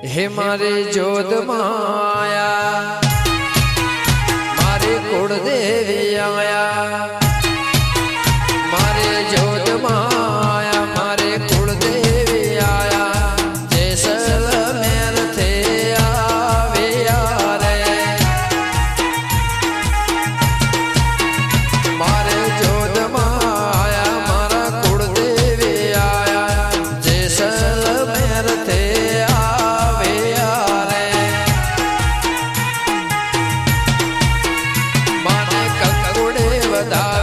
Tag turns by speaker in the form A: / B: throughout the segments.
A: हे मारे जोध माया मारे कुलदेवी आया मारे जोध माया मारे कुलदेवी आया जैसलमेर थे आवे रे मारे जोध माया मारा कुलदेवी आया जैसलमेर थे da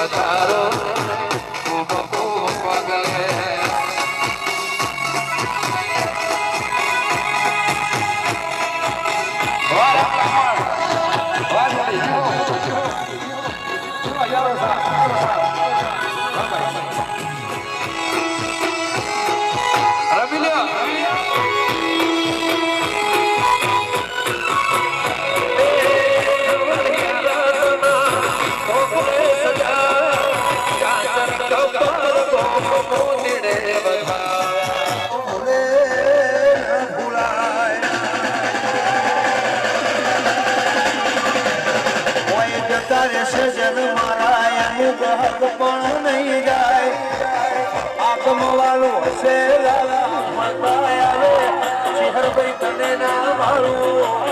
A: પધારો ખૂબ ખૂબ પગલે
B: પણ નહીં જાય આત્મવાળું હશે શિહરભાઈ તને ના મારું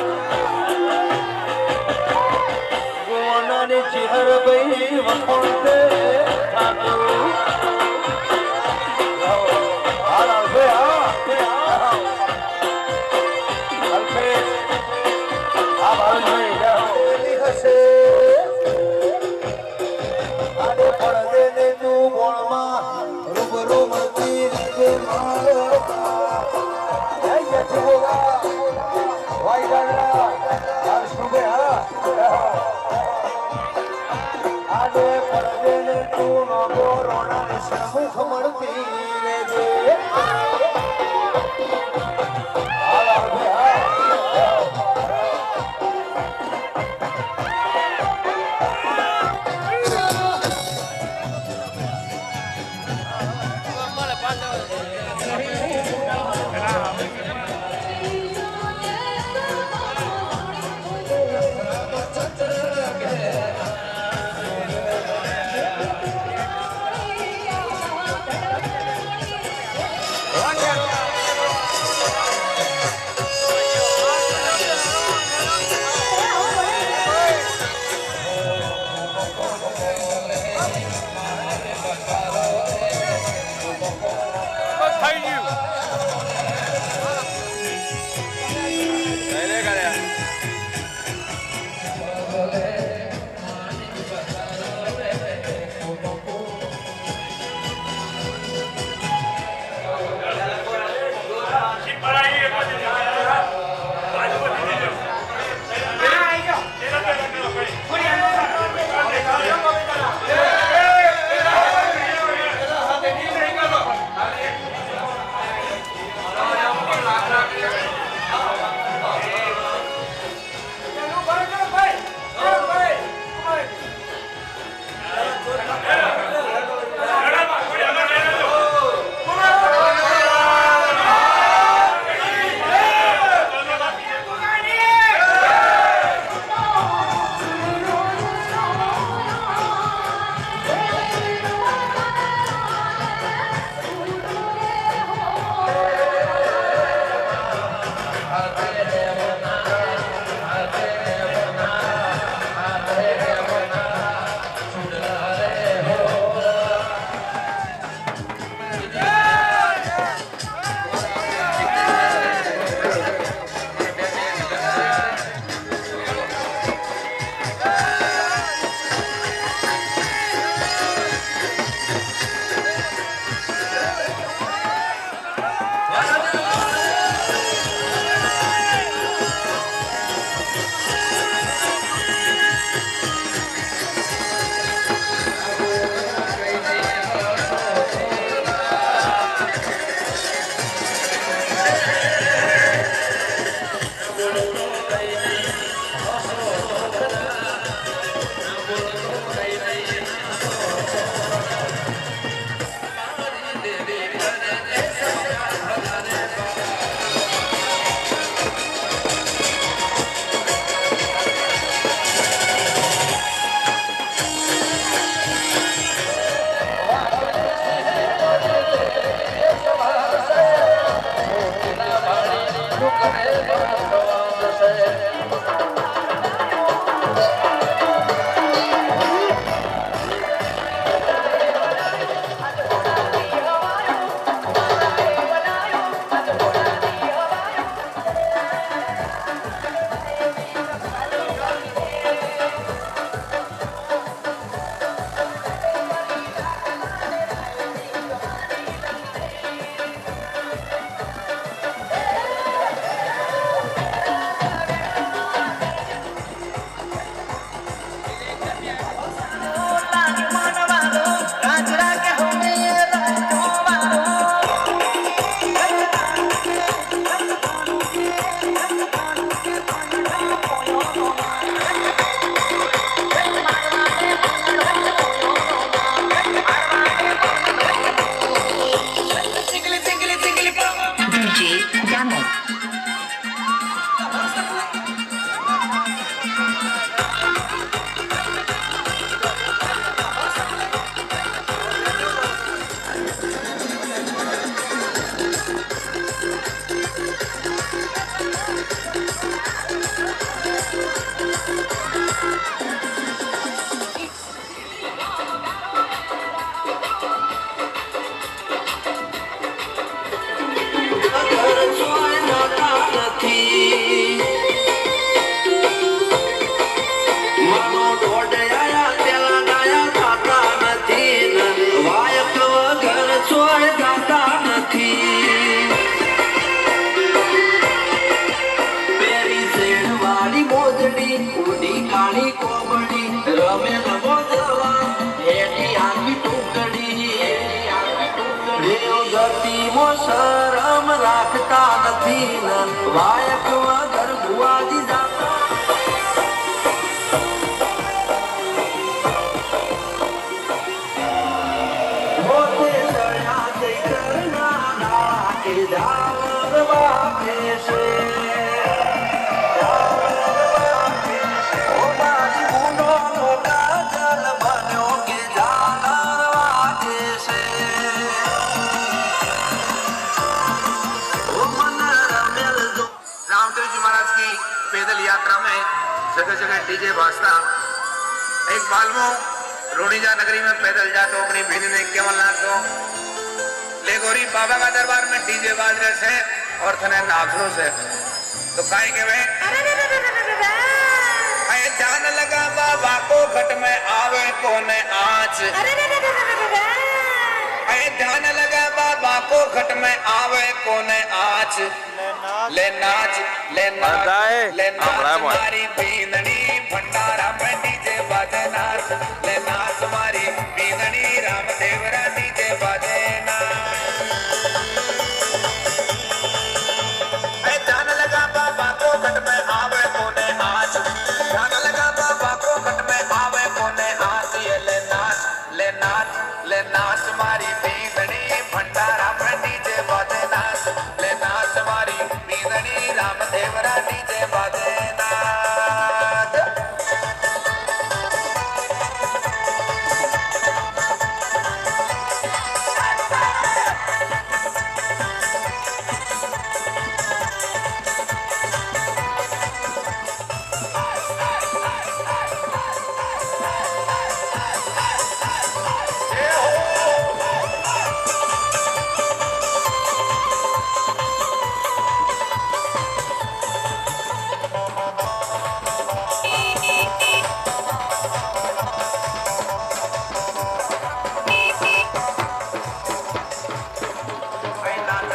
B: ગોનાની શિહરભાઈ વખોડે મો શરમ રાખતા નથી ને વાયક વગર ભુવાજી જાતા મોતે સળ્યા જઈ કરનારા એ જાવર વાપે છે ઓ મારી ગુનો નો કાજલ બન્યો કે જાનર વાગે છે ઓ મન રમેલ જો
A: रामदेव जी महाराज की पैदल यात्रा में जगह जगह डीजे बाजता एक बालमो रोणीजा नगरी में पैदल जातो अपनी बीनी ने केवल नाचो ले गोरी बाबा का दरबार में डीजे बाज रहे से और थने नाचनो से तो काहे के वे अरे जान लगा बाबा को घट में आवे कोने आँच अरे ध्यान लगा बाबा को घट में आवे कोने आँच ले नाच ले नाच ले नाच मारी बींदनी भंडारा में डीजे बाजे नाच ले नाच मारी बींदनी रामदेवरा डीजे बाजे नाच ए जान लगा बाबा को घट में आवे कोने आँच जान लगा बाबा को घट में आवे कोने आँच ये ले नाच मारी बींदनी भंडारा में डीजे बाजे नाच ले नाच मारी बींदनी रामदेवरा डीजे बाजे नाच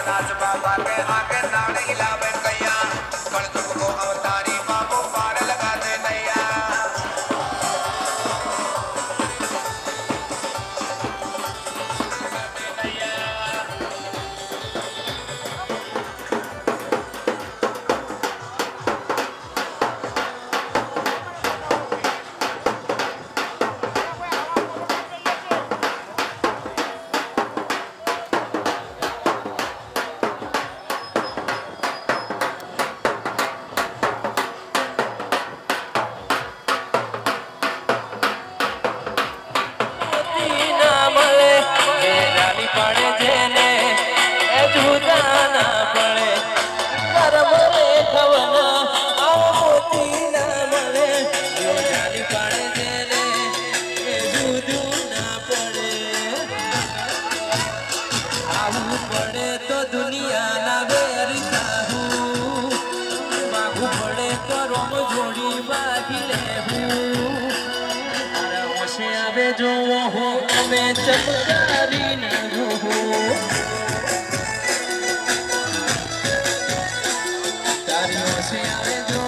A: नाच बाबा के आगे नाड़ हिलावे कैया कल दुख को अवतारी बाबू पार लगा दे नैया
B: જો હો અમે ચમકારી ન જો તારી ઓસે આવે જો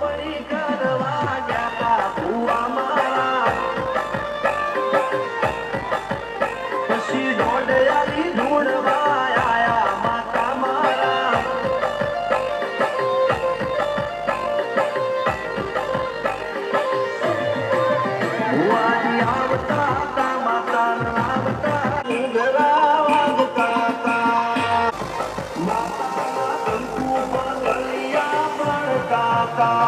B: ચોપડી કરવા ગયા ભુવા મારા પછી ઢોંઢિયારી ઢૂંઢવા આયા માતા મારા ભુવાજી આવતા હતા માતા આવતા ઘરા વાગતા હતા માતાના કંકુ પગલિયા પડતા હતા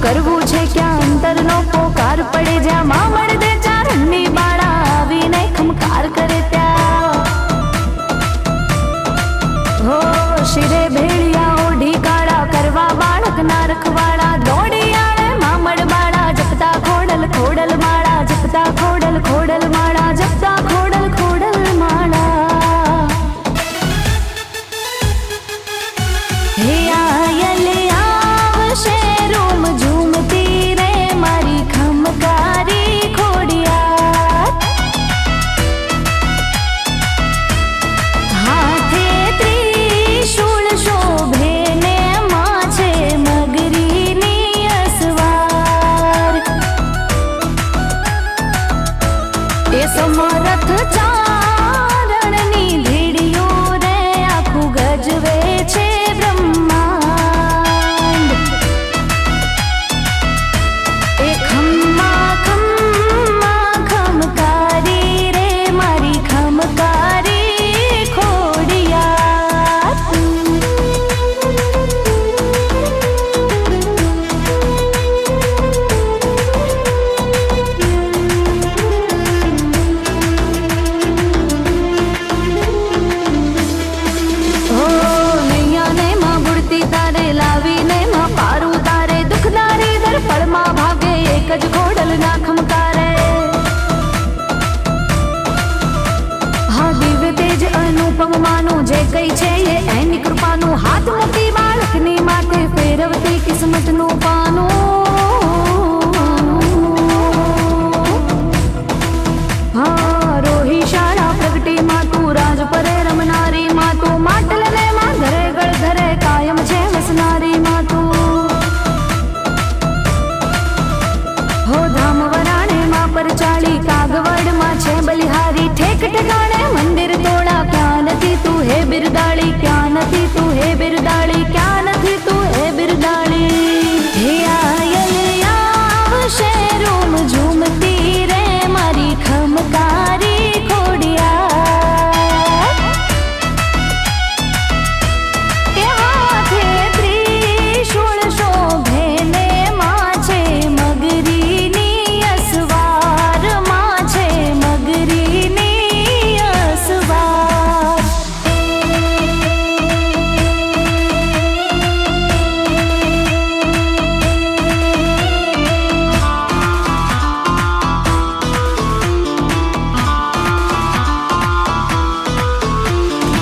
C: કરવું છે ક્યાં અંતરનો પોકાર પડે જ્યાં માં મળદે ચારણની બાળા આવીને ખમકાર કરે ત્યાં હો શિરે ભેળિયા ઓઢી કાળા કરવા બાળક ના રખવાડા દોડી આળે મામડ બાળા જપતા ખોડલ ખોડલ માળા જપતા ખોડલ ખોડલ માળા જપતા ખોડલ ખોડલ માળા હે આયલે આવશે રોમ ઝૂમતી રે મારી ખમકારી ખોડિયાર હાથે ત્રિશૂળ શોભે ને માછે મગરીની અસવાર એ સમરથ ચારણની ધીડીઓ રે આખું ગજવે છે બ્રહ્માંડ એ ખમ્મા ખમ્મા ખમકારી રે મારી ખમકારી ખોડિયાર ઓ નૈયા ને માં બુડતી તારે લાવીને માં પારું તારે દુખદારી દર પળમાં ભાગે એક જ ખોડલ ના ખમકારે હા દિવ્ય તેજ અનુપમ માનું જે કઈ છે એ એની કૃપાનું હાથ મૂકી બાળકની માથે ફેરવતી કિસ્મતનું પાનું હા રોહી શાળા પ્રગટી માતું રાજ પરે રમનારી માતું માટલ ને માં ઘરે ગળ ઘરે કાયમ છે વસનારી માતું હો ધામ વરાણે માં પર ચાળી કાગવડ માં છે બલિહારી ઠેક ઠેકાણે મંદિર તોડા ક્યાં નથી તું હે બિરદાળી ક્યાં નથી તું હે બિરદાળી ક્યાં નથી તું હે બિરદાળી હે આયલ આવશે રોમ ઝૂમતી રે મારી ખમકારી ખોડિયાર એ હાથે ત્રિશૂળ શોભે ને માછે મગરીની અસવાર માછે મગરીની અસવાર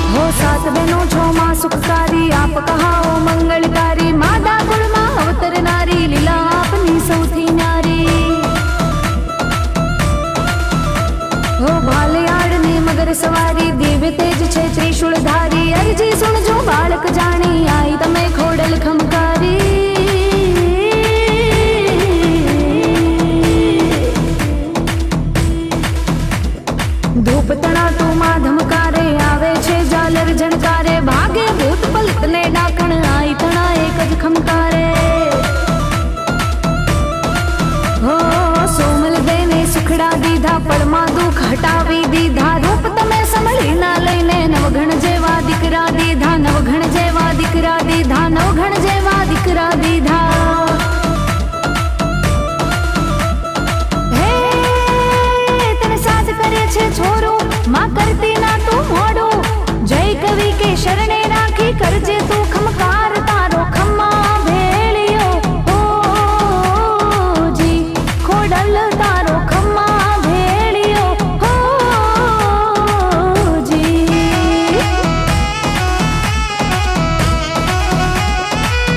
C: હો સાત બહેનો છો માં સુખકારી આપ કહાઓ મંગળકારી માદા કુળમાં અવતરનારી લીલા આપની સૌથી ન્યારી હો ભાલિયાળની મગર સવારી દિવ્ય તેજ છે ત્રિશૂળ ધારી અરજી સુણજો બાળક જાણી આઈ તમે ખોડલ ખમકારી ધૂપ તણાતું માં ધમકારે આવે છે ઝાલર જણકારે ભાગે ભૂત પલિત ને ડાકણ આઈ તણા એક જ ખમકારે ભણજેવા દીકરા દીધા. હે તને સાથ કરે છે છોરું, માં કરતી ના તું મોડું. જય કવિ કે શરણે રાખી કરજે તું ખમકાર, તારો ખમ્મા ભેળિયો ઓ જી ખોડલ, તારો ખમ્મા ભેળિયો ઓ જી.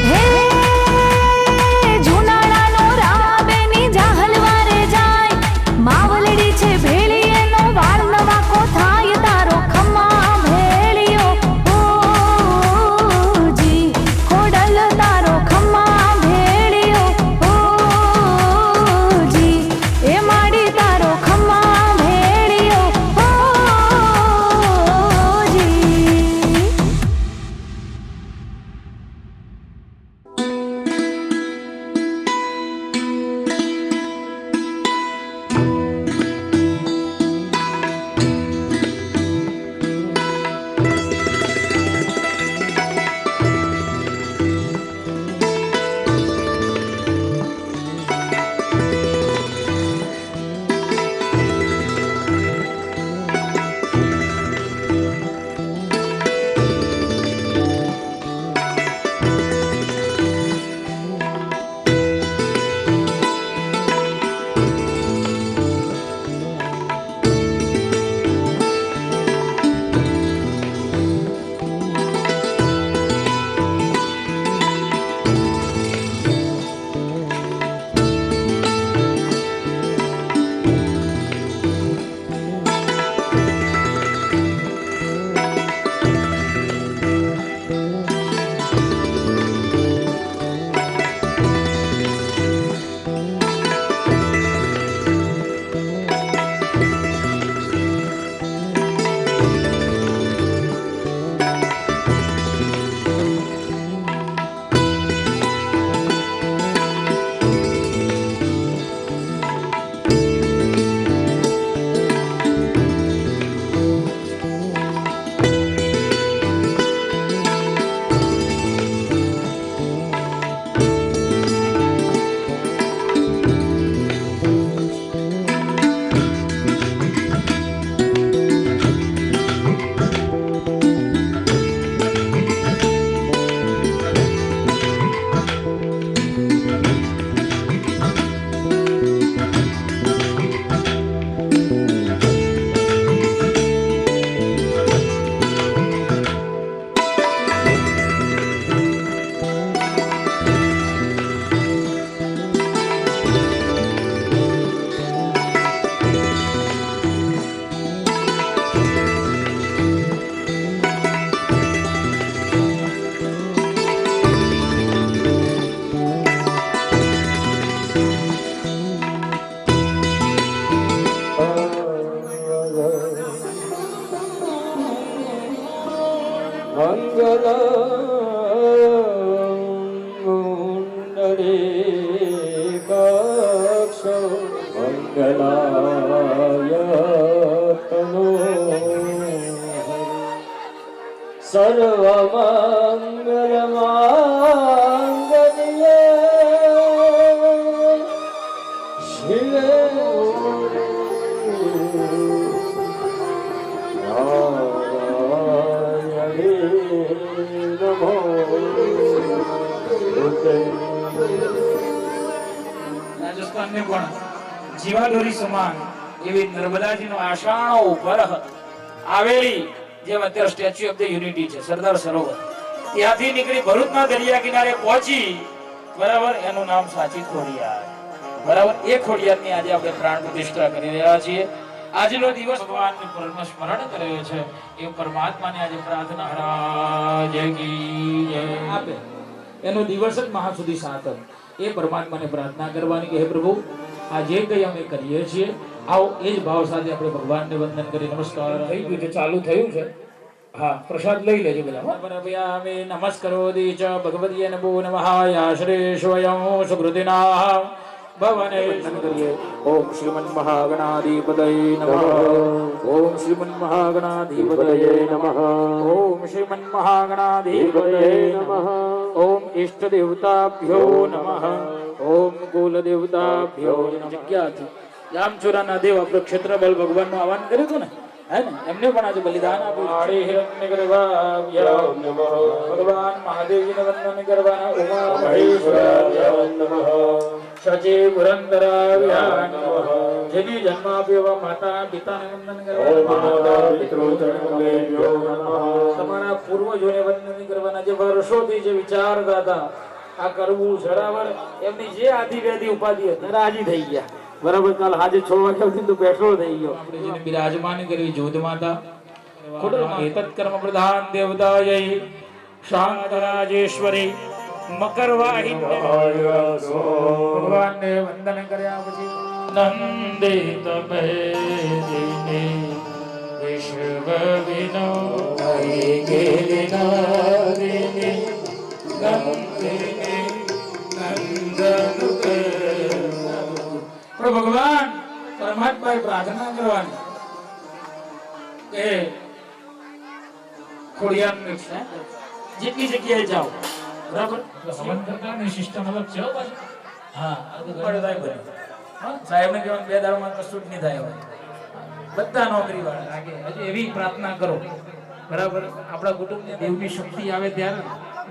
C: હે જુનાળાનો રાબેની જાહલવારે જાય, માવલડી છે ભેળી એનો વાળ નવાકો થાય, તારો ખમ્મા ભેળિયો ઓ જી ખોડલ, તારો ખમ્મા ભેળિયો ઓ જી એ માડી, તારો ખમ્મા ભેળિયો ઓ જી.
D: રાજસ્થાનને પણ જીવાદોરી સમાન એવી નર્મદાજીનો આષાણો ઉપર આવેલી જેમ અત્યારે સ્ટેચ્યુ ઓફ ધ યુનિટી છે સરદાર સરોવર, ત્યાંથી નીકળી ભરૂચના દરિયા કિનારે પહોંચી, બરાબર, એનું નામ સાચી ખોડિયાર, બરાબર. એ ખોડિયારની આજે આપણે પ્રાણ પ્રતિષ્ઠા કરી રહ્યા છીએ. આજનો દિવસ ભગવાનનું પરમ સ્મરણ કર્યો છે એ પરમાત્માને આજે પ્રાર્થના મહારાજ કી જય આપે. એનો દિવસ જ મહાસુદી સાતમ. એ પરમાત્માને પ્રાર્થના કરવાની કે હે પ્રભુ, આ જે કંઈ અમે કરીએ છીએ, આવો એ જ ભાવ સાથે આપણે ભગવાનને વંદન કરી નમસ્કાર. થઈ ગયું છે, ચાલુ થયું છે. હા, પ્રસાદ લઈ લેજો બધા. અમે નમસ્કરોતિ ચ ભગવતીએ નમો નમઃ. યા શ્રી સ્વયં સુકૃતિના ભવાને વંદન કરીએ. ઓમ શ્રીમન મહાગણાધિપતયે નમઃ. ઓમ શ્રીમન મહાગણાધિપતયે નમઃ. ઓમ શ્રીમન મહાગણાધિપતયે નમઃ. ઓમ ઇષ્ટ દેવતાભ્યો નમઃ. ઓમ કુલ દેવતાભ્યો નમઃ. જગ્યાથી જામચોરાના દેવ આપણે ક્ષેત્રબલ ભગવાનનું આહવાન કર્યું હતું ને, હે ને, એમને પણ આજે બલિદાન આપ્યું. આડી હિરણ્યગર્ભાભ્યો નમઃ. ભગવાન મહાદેવજીને વંદન કરવાના. ઉમા મહેશ્વરાભ્યો નમઃ. સચિવ પુરંદરાભ્યો નમઃ. જેની જન્મ આપ્યો એવા માતા પિતાને વંદન કરવાના. તમારા પૂર્વજોને વંદન કરવાના. જે વર્ષોથી જે વિચારતા હતા આ કરવું જરાવર, એમની જે આદિ વ્યાધિ ઉપાધિ હતી રાજી થઈ ગયા. બરાબર. કાલ આજે 6 વાગ્યા સુધી તો પેટ્રોલ થઈ ગયો. આપણે જેને બિરાજમાન કરી જોધ માતા ખોડલમાં એતત કર્મ પ્રધાન દેવતાય શાંતરાજેશ્વરી મકરવાહિની ભગવાનને વંદન કર્યા પછી નંદિત ભેદિની વિશ્વ વિનોદિની ગેલિનાદિની નંદિની નંદનુતે. ભગવાન પરમાત્માએ પ્રાર્થના કરવાની કે ખોડિયારની છે જેટલી જગ્યાએ જાઓ, બરાબર, હવન કરતાની સિસ્ટમ અલગ છે. હા, સાહેબ ને કહેવાનું 2 દાડામાં કશું જ નહીં થાય. બધા નોકરી વાળા લાગે હજુ એવી પ્રાર્થના કરો, બરાબર. આપણા કુટુંબની દેવની શક્તિ આવે ત્યારે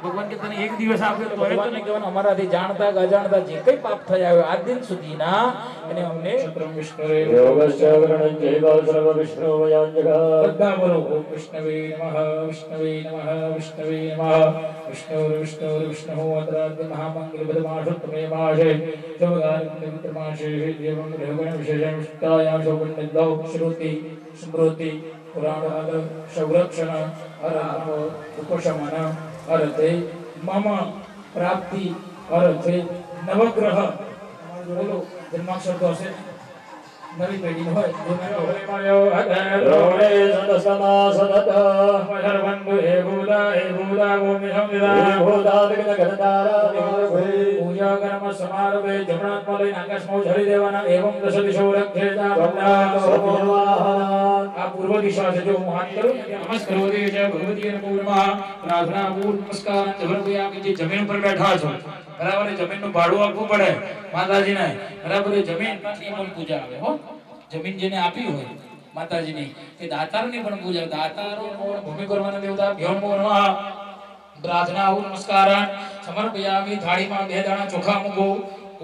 D: ભગવાન કે તને 1 દિવસ આપ્યો તો ભગવાનને કહેવાનું અમારાથી જાણતા કે અજાણતા જે કઈ પાપ થયા હોય આજ દિન સુધીના એને અમને બધા બોલો. ઓમ વિષ્ણવે નમઃ. વિષ્ણવે નમઃ. વિષ્ણવે નમઃ. વિષ્ણુ વિષ્ણુ અતરાદ્ય મહામંગલ બદમાષુત્તમે માશે જોગારંદ વિત્રમાશે દેવં દેવગણ વિશેષં વિષ્ટાયામ શોભન્નિદૌ શ્રુતિ સ્મૃતિ પુરાણ સંરક્ષણ અરહો ઉપશમન અર્થે મમ પ્રાપ્તિ અર્થે નવગ્રહ. બોલો જન્માક્ષર તો હશે નવી પેઢી હોય. પૂજા કર્મ સમારંભે જમણાત્મા લઈને આકાશમાં ઉછળી દેવાના. એવં દશ દિશો રક્ષેતા. આ પૂર્વ દિશા છે. જો હું હાથ કરું નમસ્કાર ભગવતી નમઃ. પ્રાર્થના પૂર્વ નમસ્કાર સમર્પયામિ. જે જમીન પર બેઠા છો, બરાબર, જમીનનું ભાડું આપવું પડે માતાજીને, બરાબર. એ જમીન પણ પૂજા આવે હો. જમીન જેને આપી હોય માતાજીની એ દાતારની પણ પૂજા. દાતારો ભૂમિ કરવાના દેવતા ભ્યો નમઃ. પ્રાર્થના આવું નમસ્કાર સમર્પયામિ. થાળીમાં 2 દાણા ચોખા મૂકો,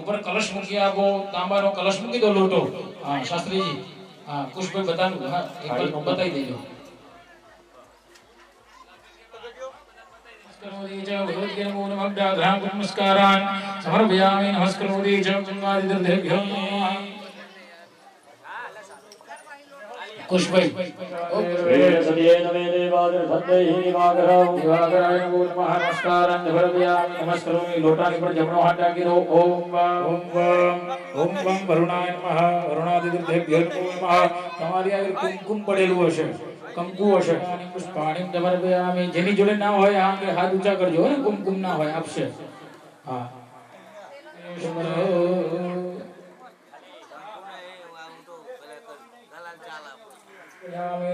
D: ઉપર કલશ મૂકી આપો. તાંબાનો કલશ મૂકી દો, લોટો. હા શાસ્ત્રીજી, હા કુશભાઈ બતાવું. હા એક બતાવી દેજો. નમસ્કારાન સમર્પયામિ. નમસ્કરોતિ ચ ગંગાધિદેભ્યો નમઃ. કુશભાઈ લોટાની પર જમણો હાથ રાખી દો. ઓમ ઓમ વરુણાય નમઃ. વરુણાધિદેભ્યો નમઃ. તમારી આગળ કુમકુમ પડેલું હશે, કંકુ હશે. પુષ્પાણી સમર્પયામિ. જેની જોડે ના હોય આ કે હાથ ઊંચા કરજો. હે કુમકુમ ના હોય આપશે. હા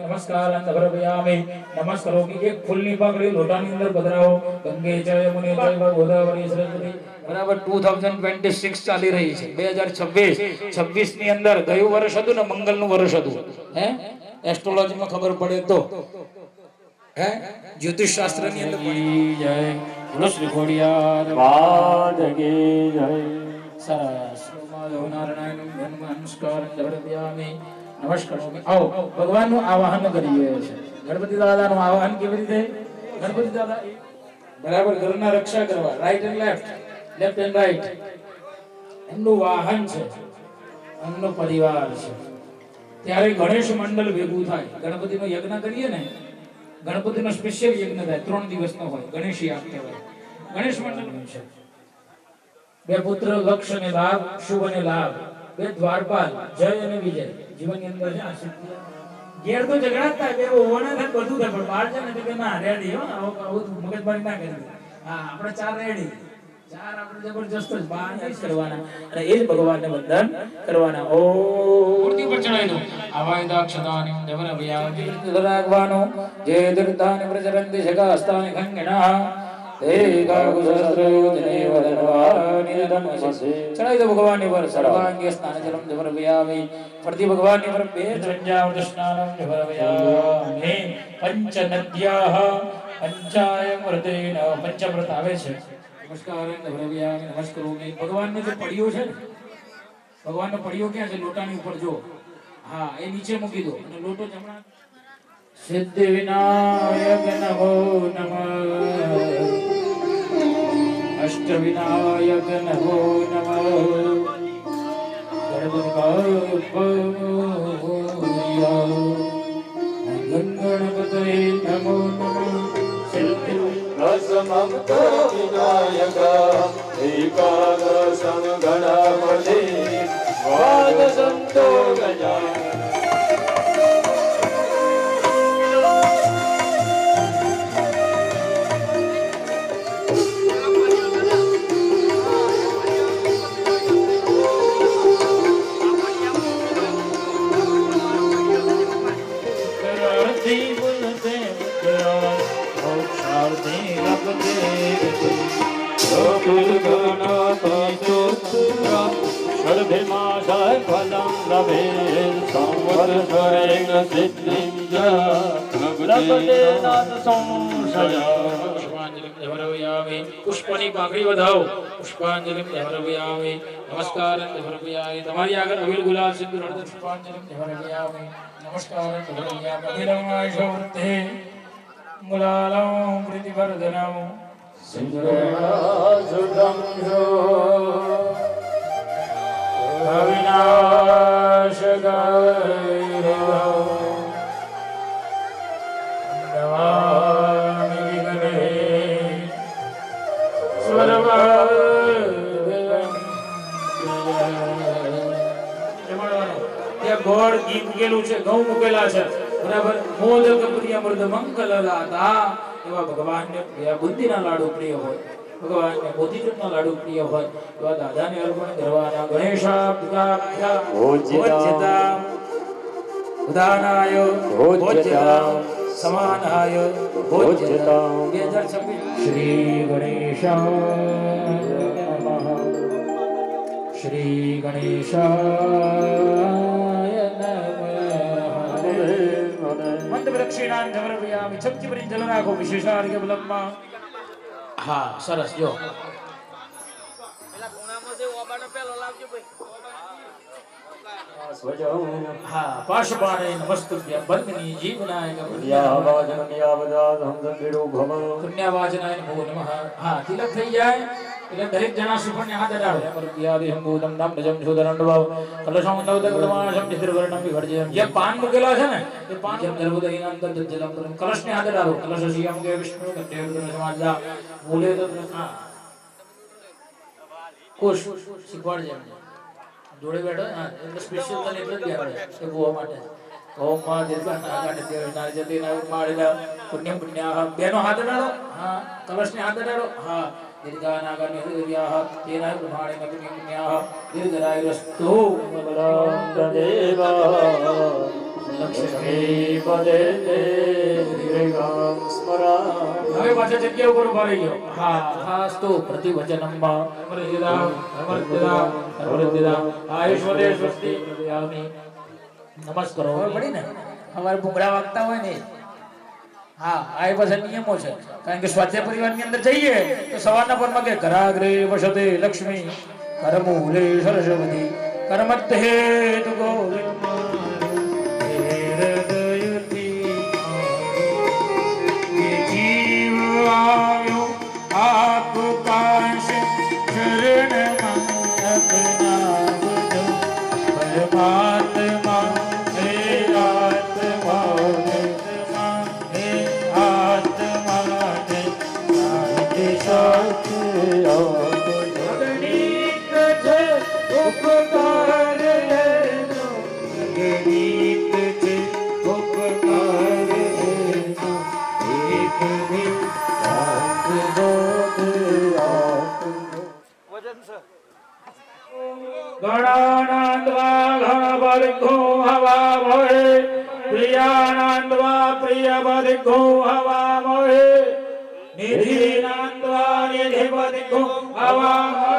D: નમસ્કાર સમર્પયામિ. નમસ્કારો કે એક ફૂલની પાકડી લોટાની અંદર પધરાવો. ગંગે જય યમુને જય ગોદાવરી સરસ્વતી. બરાબર. 2026 ચાલી રહી છે. 2026 ની અંદર ગયું વર્ષ હતું ને મંગલનું વર્ષ હતું. હે એસ્ટ્રોલોજીમાં ખબર પડે તો, હે જ્યોતિષ શાસ્ત્ર ની અંદર જય બોલો શ્રી ખોડિયાર માત કી જય. સરસ. નારાયણ નમસ્કાર સમર્પયામિ. નમસ્કાર. આવો ભગવાનનું આવાહન કરીએ છે. ગણપતિ દાદાનું આવાહન કેવી રીતે? ગણપતિ દાદા બરાબર ઘરના રક્ષા કરવા, right and left, left and right. એમનું વાહન છે, એમનો પરિવાર છે. ત્યારે ગણેશ મંડળ ભેગું થાય. ગણપતિનો યજ્ઞ કરીએ ને, ગણપતિનો સ્પેશિયલ યજ્ઞ થાય. 3 દિવસનો હોય. ગણેશ યાગ કહેવાય. ગણેશ મંડળ છે. 2 પુત્ર લક્ષ અને લાભ, શુભ અને લાભ. 2 દ્વારપાલ જય અને વિજય. જીવનની અંદર છે આ શક્તિ. ઘેર તો ઝઘડા જ થાય, 2 ઓવાના થાય, બધું થાય, પણ બહાર છે ને તો કે ના રેડી હો, આવું મગજમારી ના કરી. હા આપણે 4 રેડી. ચાર આપણે જબરજસ્ત જ બાર જ કરવાના અને એ જ ભગવાનને વંદન કરવાના. ઓ મૂર્તિ પર ચડાવી દો. આવાય દાક્ષદાની જબર અભિયાજી રાખવાનો જે દુર્તાની પ્રચરંતિ શકાસ્તાની ખંગણા ચડાવી દો ભગવાનની પર સર્વાંગે સ્નાન જલમ જબર અભિયામી ફરતી ભગવાનની પર બે ચંજાવૃત સ્નાનમ જબર અભિયામી પંચ નદ્યાઃ પંચાય મૃતેન પંચવ્રત આવે છે. નમસ્કાર નમસ્કારોમી. ભગવાનનો જે પડિયો છે ને, ભગવાનનો પડિયો ક્યાં છે? લોટાની ઉપર જો. હા, એ નીચે મૂકી દો અને લોટો જમણા. સિદ્ધિ વિનાયક નમો નમઃ, અષ્ટ વિનાયક નમો નમઃ, ગણપતये નમો નમઃ. સિદ્ધિ
E: રસમમતો વિનાયક એકાદશમ ગણપતિ દ્વાદશંતો ગજાનન.
D: પુષ્પની પાંખડી વધાવો. પુષ્પાંજલિ ધર્મયામિ. નમસ્કાર ધર્મયામિ. તમારી આગળ અબીલ ગુલાલ સિંદૂર હળદર પુષ્પાંજલિ ધર્મયામિ. નમસ્કાર ધર્મયામિ. અભિનવાય શૌર્તે મુલાલમ પ્રીતિવર્ધનમ
E: સિંધુરાજુતમ જો
D: અવિનાશકાય નમામિ વિઘ્ને ગોળ ઘી મૂકેલું છે, ઘઉં મૂકેલા છે, બરાબર. મોદક પ્રિય મૃદ મંગલ લાતા એવા ભગવાનને બુદ્ધિના લાડુ પ્રિય હોય, ભગવાનને મોતીચૂરના લાડુ પ્રિય હોય એવા દાદાને અર્પણ કરવાના. ગણેશાભ્યા ભોજ્યતા ઉદાનાય ભોજ્યતા સમાનાય ભોજ્યતા. 2026 શ્રી ગણેશાય નમઃ. શ્રી ગણેશાય નમઃ. મંદ વૃક્ષિણાન જવરવ્યામિ. ચમચી ભરી જલ રાખો વિશેષાર્ઘ્ય બલમમાં. હા, સરસ. જો હા, પાશપાણે નમસ્તુભ્ય બંદની જીવનાય પુણ્યવાચનાય નમો નમઃ. હા, તિલક થઈ જાય એટલે દરેક જણા શ્રીફળને હાથ અડાડો. અમૃત્યાદિહંભૂતમ નામજમ સુદરંડભાવ કલશમ નવદગડમાશમ ચિત્રવર્ણમ વિભર્જયમ. જે પાન મૂકેલા છે ને એ પાન જેમ ધર્મદહીનામ તદ્જલમ કરમ. કલશને હાથ અડાડો. કલશ શિયમ કે વિષ્ણુ કટ્ટેવર્ધન સમાજ્યા મૂલે તો હા ખુશ શીખવાડજે. જોડે બેઠો હા એટલે સ્પેશિયલ તને એટલે જ બેહાડે કે ગોવા માટે. ઓમ માં દીર્ઘ નાગાને દેવના જતી ના માળેલા પુણ્યમ પુણ્યાહ. બેનો હાથ અડાડો. હા, કલશને હાથ અડાડો. હા, દીર્ઘા નાગાને હૃદયાહ તેના પ્રમાણે પુણ્યમ પુણ્યાહ દીર્ઘરાયસ્તુ
E: દેવા લક્ષ્મી પદે દીર્ઘામ સ્મરા.
D: હવે પાછા જગ્યા ઉપર ઉભા રહી ગયો. હા, હાસ્તુ પ્રતિવચનમમાં અમૃતદા અમૃતદા અમૃતદા આયુષ્વદે સ્વસ્તિ પ્રદયામિ. નમસ્કારો હવે પડી ને અમારે ભૂંગળા વાગતા હોય ને. હા, આ એ પાછા નિયમો છે. કારણ કે સ્વાધ્યાય પરિવારની અંદર જઈએ તો સવારના પરમાં કે ઘરાગ્રે વસતે લક્ષ્મી કરમૂલે સરસ્વતી કર્મત્તે તુ ગોવિંદ ગણાનંદવા ગણપતિગો હવામહે પ્રિયાનંદવા પ્રિયપતિગો હવામહે નિધિનંદવા નિધિપતિગો હવામહે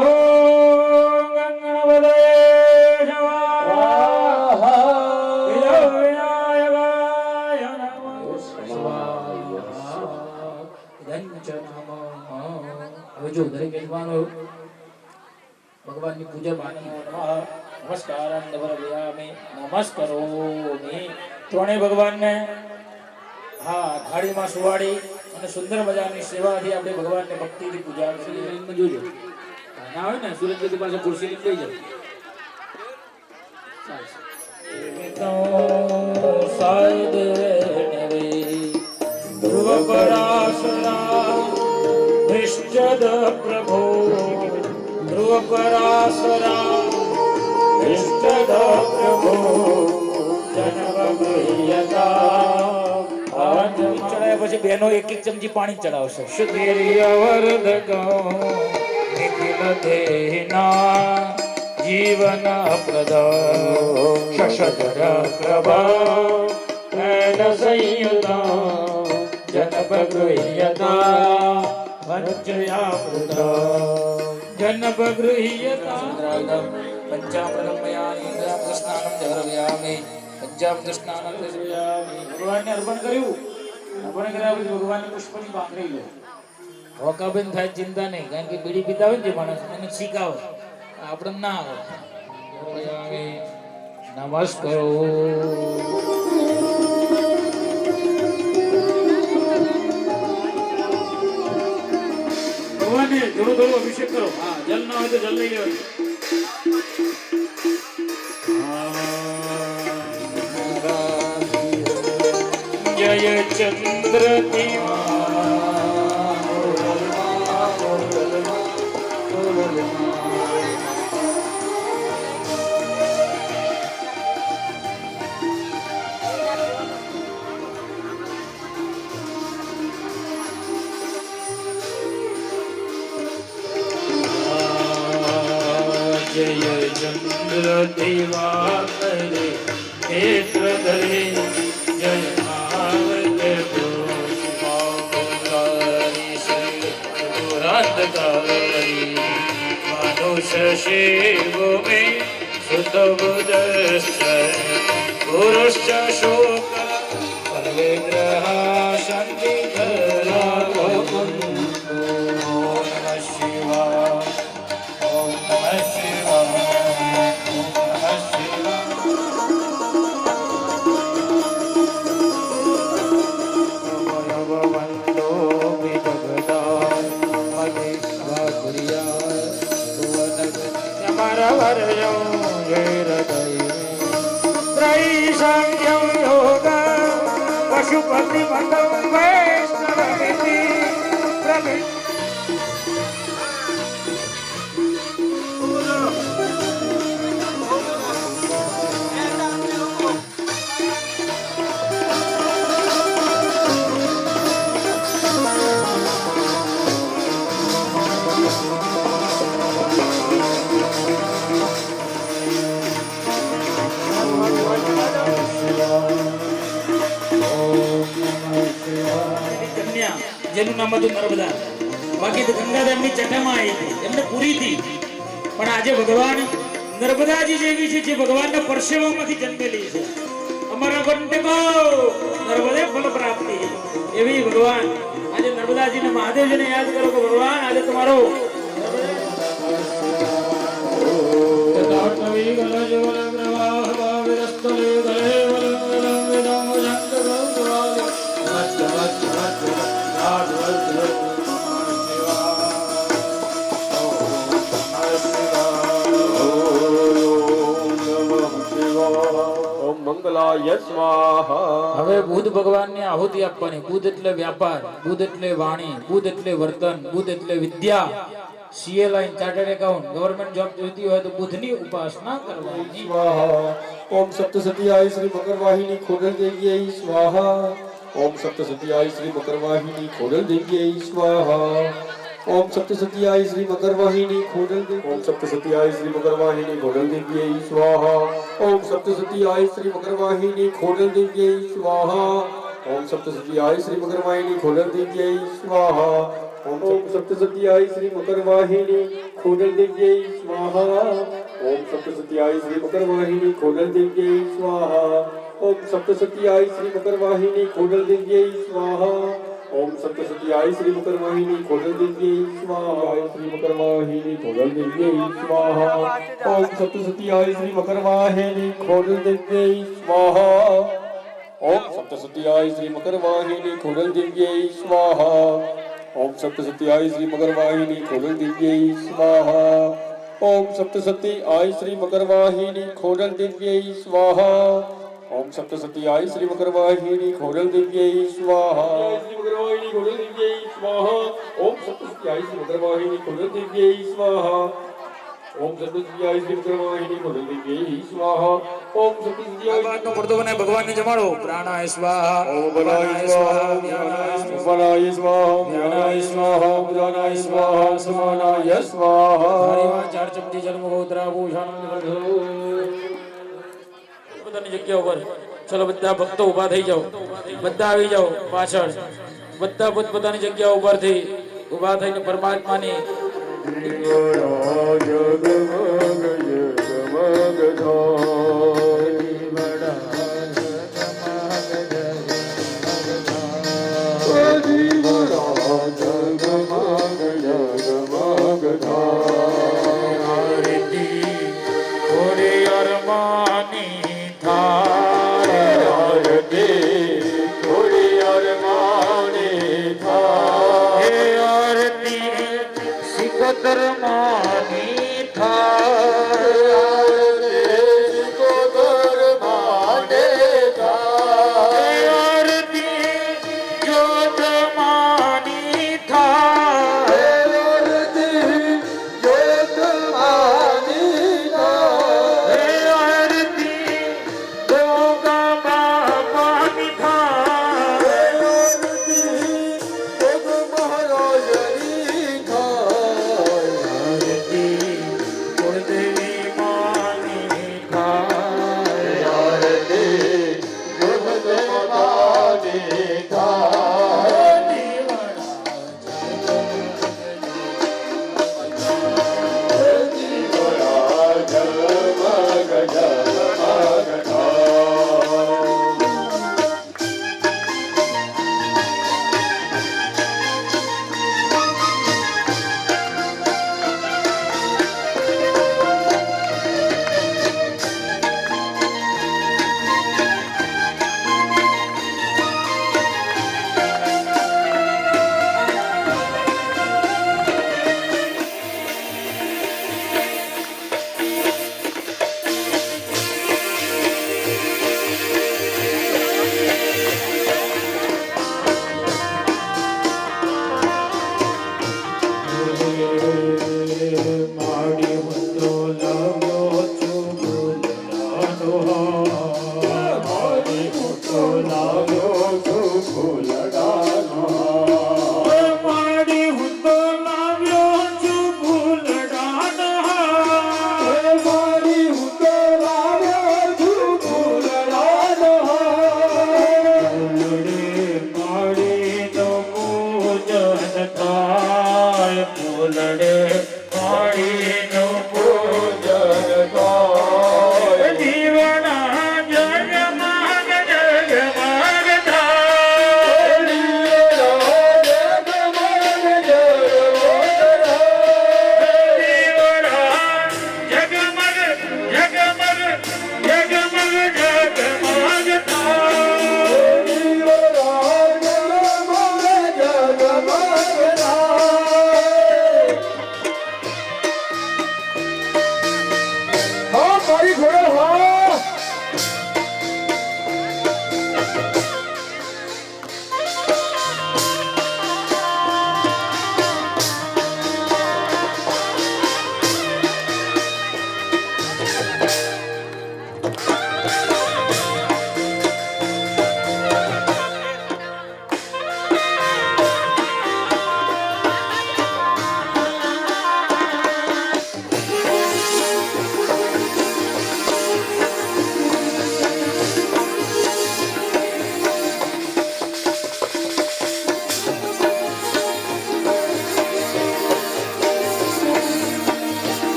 D: ઓમ ગણપતયે નમઃ વિનાયકાય નમઃ હવે જો દરેક યજમાનો ભગવાનની પૂજા બાકી નમસ્કાર નમસ્કારોમી ત્રણેય ભગવાનને હા થાળીમાં સુવાડી અને સુંદર મજાની સેવાથી આપણે ભગવાનને ભક્તિથી પૂજા કરીએ જોજો ના હોય ને સુરજની પાસે ખુરશી લઈ જઈ જાય સાયદ નવે ધ્રુવ પરાશરા નિશ્ચદ પ્રભો ધ્રુવ પરાશરા નિશ્ચદ પ્રભો ચડાયા પછી બેનો એક એક ચમચી પાણી ચડાવશે શુદ્ધિર્યવર્ધકો નિખિલ દેહિના જીવન પ્રદો શશધર પ્રભા એન સંયુતા જનપગૃહ્યતા વંચયા પ્રદા જનપગૃહ્યતા પંચામૃતમ મયા ઇન્દ્રામ કૃષ્ણાનમ જહરવ્યામિ પંચામૃત સ્નાનમ જહરવ્યામિ ભગવાનને અર્પણ કર્યું અર્પણ કર્યા પછી ભગવાનની પુષ્પની પાંખડી લો હોકાબેન થાય ચિંતા નહીં કારણ કે બીડી પીતા હોય ને જે માણસ એને છીક આવે આપણે ના આવે નમસ્કારો ભગવાનને થોડો થોડો અભિષેક કરો હા જલ ના હોય તો જલ લઈ લેવાનું જય ચંદ્ર જય ચંદ્ર દિવાકરે નેત્ર ધરે જય ભાવતે પુષ્પાંગારી શ્રી મનુષ્ય શિવો મે સુત બુદ્ધશ્ચ પુરુષ શોક સર્વેગ્રહ શાંતિ ધરા પશુપતિ મંદમ વૈષ્ણવમિતિ પ્રભુ જેનું નામ હતું નર્મદા બાકી તો ગંગાધરની ચટામાં આવી હતી એમને પૂરી હતી પણ આજે ભગવાન નર્મદાજી જેવી છે જે ભગવાનના પરસેવામાંથી જન્મેલી છે અમારા કંટકો નર્મદે ફલ પ્રાપ્તિ એવી ભગવાન આજે નર્મદાજીને મહાદેવજીને યાદ કરો કે ભગવાન આજે તમારો
E: મંગલાય સ્વાહા
D: હવે બુદ્ધ ભગવાનને આહુતિ આપવાની બુદ્ધ એટલે વ્યાપાર બુદ્ધ એટલે વાણી બુદ્ધ એટલે વર્તન બુદ્ધ એટલે વિદ્યા CA line chartered account government job જોઈતી હોય તો બુદ્ધની ઉપાસના કરવાની
E: સ્વાહા ઓમ સપ્તસતીયાય શ્રી મકરવાહિની ખોડલ દેવીય સ્વાહા ઓમ સપ્તસતીયાય શ્રી મકરવાહિની ખોડલ દેવીય સ્વાહા ओम सप्तसत्याय श्री मकर वाहिनी खोडल देवी ओम सप्तसत्याय श्री मकर वाहिनी खोडल देवी स्वाहा ओम सप्तसत्याय श्री मकर वाहिनी खोडल देवी स्वाहा ओम सप्तसत्याय श्री मकर वाहिनी खोडल देवी स्वाहा ओम सप्तसत्याय श्री मकर वाहिनी खोडल देवी स्वाहा ओम सप्तसत्याय श्री मकर वाहिनी खोडल देवी स्वाहा ओम सप्तसत्याय श्री मकर वाहिनी खोडल देवी स्वाहा ओम सप्तसत्याय श्री मकर वाहिनी खोडल देवी स्वाहा श्री मकर वाहिनी खोडल देवी स्वाहा ओम सप्तसत्याय श्री मकर वाहिनी खोडल देवी स्वाहा ओम सप्तसत्याय श्री मकर वाहिनी खोडल देवी स्वाहा ओम सप्तसत्याय श्री मकर वाहिनी खोडल देवी स्वाहा ओम सप्तसत्याय श्री मकर वाहिनी खोडल देवी स्वाहा ओम सप्तसत्याय श्री मकर वाहिनी खोडल देवी स्वाहा श्री मकर वाहिनी खोडल देवी स्वाहा ओम सप्तसत्याय श्री मकर वाहिनी खोडल देवी स्वाहा ओम सप्तसत्याय श्री मकर वाहिनी खोडल देवी स्वाहा ओम सप्तसत्याय
D: બાદનો પડતો બને ભગવાનને જમાડો પ્રાણાય સ્વાહા
E: ओम बलाय स्वाहा बलाय स्वाहा ज्ञानाय स्वाहा उदानाय स्वाहा समानाय स्वाहा
D: હરિવા ચાર ચમચી જન્મગોત્રા ભૂષણ બધાની જગ્યા ઉપર ચલો બધા ભક્તો ઊભા થઈ જાઓ બધા આવી જાઓ પાછળ બધા પોતપોતાની જગ્યા ઉપરથી ઊભા થઈને પરમાત્માની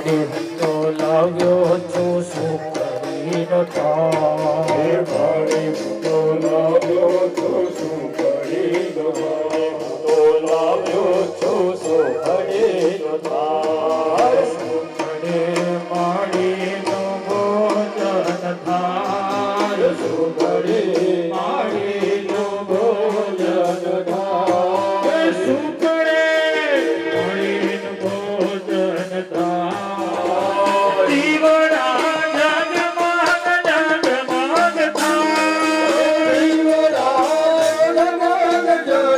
D: તો લાવ્યો છું શું કરીને થાય મારી તો લાવ્યો છું શું કરીને તો લાવ્યો છું શું કરીને થાય સુખડે માડીનો ભોજન થાય સુખડે માડીનો ભોજન થાય સુખડે માડીનો ભોજન થાય દીવડા જગમગ જગમગ થાય દીવડા જગમગ જગમગ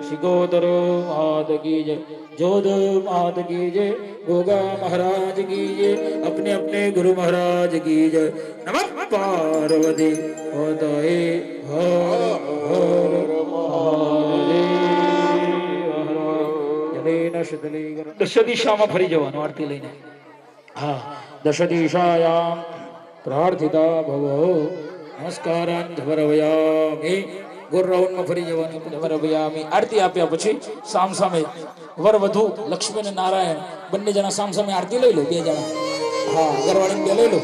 F: शिकोतर मात की जय, जोध मात की जय, गोगा महाराज की जय, अपने अपने गुरु महाराज की जय। नमः पार्वती पतये हर हर महादेव।
D: દશ દિશામાં ફરી જવાનું આરતી લઈને.
F: હા દશદિશાયામ પ્રાર્થિતા ભવો નમસ્કારાન ધવરવયામિ ગોર રાઉન્ડમાં ફરી જવાનું ધવરવયામિ આરતી આપ્યા પછી સામ સામે વર વધુ લક્ષ્મી અને નારાયણ બંને જણા સામ સામે આરતી લઈ લો બે જણા હા ઘરવાળીને બે લઈ લો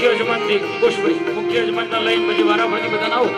D: મુખ્ય યજમાનથી કુશભાઈ મુખ્ય યજમાનના લઈને પછી વારાફરતી બધાને આવો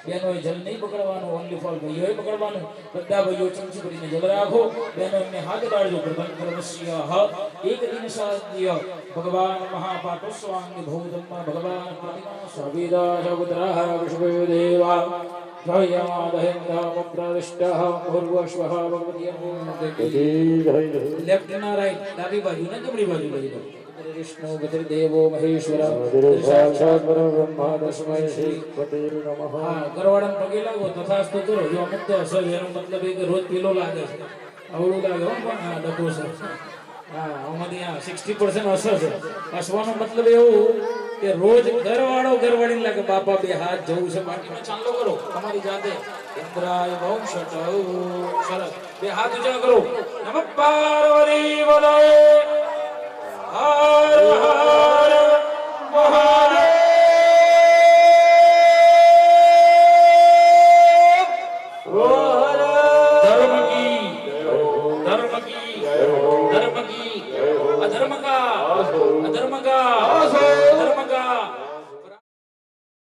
D: બહેનોએ જલ નહીં પકડવાનું ઓનલી ફોર ભાઈઓએ પકડવાનું બધા ભાઈઓ ચમચી ભરીને જલ રાખો બહેનો એમને હાથ કાઢજો પ્રબંધ કર્મસ્ય એક દિન સાધ્ય ભગવાન મહાપાટો સ્વાંગ ભૌતમ્મા ભગવાન પ્રતિમા સવિદા જગુતરાહ વિશ્વયો દેવા જયમાદહેન્દ્ર પ્રવિષ્ટઃ ભૂર્વશ્વઃ ભગવતી લેફ્ટ ના રાઈટ ડાબી બાજુ ને જમણી બાજુ લઈ લો વિષ્ણુ ગતિર્દેવો મહેશ્વર સાક્ષાત પરબ્રહ્મા તસ્મૈ શ્રી પતે નમઃ ગરવાડાને પગે લાગો તથાસ્તુ કરો જો અમુક તો અસર એનો મતલબ એ કે રોજ પીલો લાગે છે અવળું લાગે હો પણ આ ડકો છે હા આમાંથી આ 60% અસર છે હસવાનો મતલબ એવું કે રોજ ઘરવાળો ઘરવાળીને લાગે બાપા બે હાથ જવું છે બાકીમાં ચાલો કરો તમારી જાતે ઇન્દ્રાય ભૌમ શટૌ સરસ બે હાથ ઊંચા કરો નમઃ પાર્વતી વદય હર હર